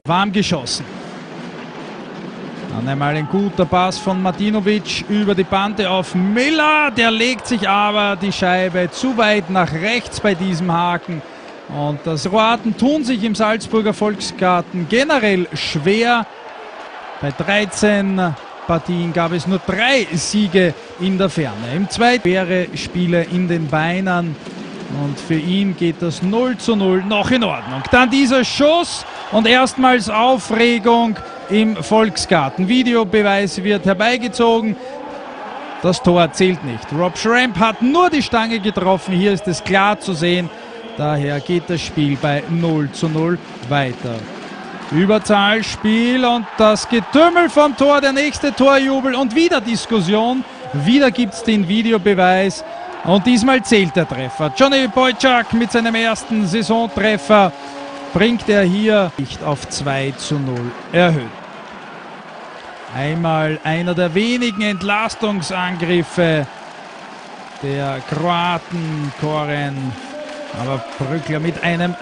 Warm geschossen. Dann einmal ein guter Pass von Martinovic über die Bande auf Miller. Der legt sich aber die Scheibe zu weit nach rechts bei diesem Haken. Und das Kroaten tun sich im Salzburger Volksgarten generell schwer. Bei 13 Partien gab es nur 3 Siege in der Ferne. Im zweiten schwere Spiele in den Beinen. Und für ihn geht das 0:0 noch in Ordnung. Dann dieser Schuss und erstmals Aufregung im Volksgarten. Videobeweis wird herbeigezogen. Das Tor zählt nicht. Rob Schramp hat nur die Stange getroffen. Hier ist es klar zu sehen. Daher geht das Spiel bei 0:0 weiter. Überzahlspiel und das Getümmel vom Tor. Der nächste Torjubel und wieder Diskussion. Wieder gibt es den Videobeweis. Und diesmal zählt der Treffer. Johnny Boychuk mit seinem ersten Saisontreffer bringt er hier nicht auf 2:0 erhöht. Einmal einer der wenigen Entlastungsangriffe der Kroaten, Koren, aber Brückler mit einem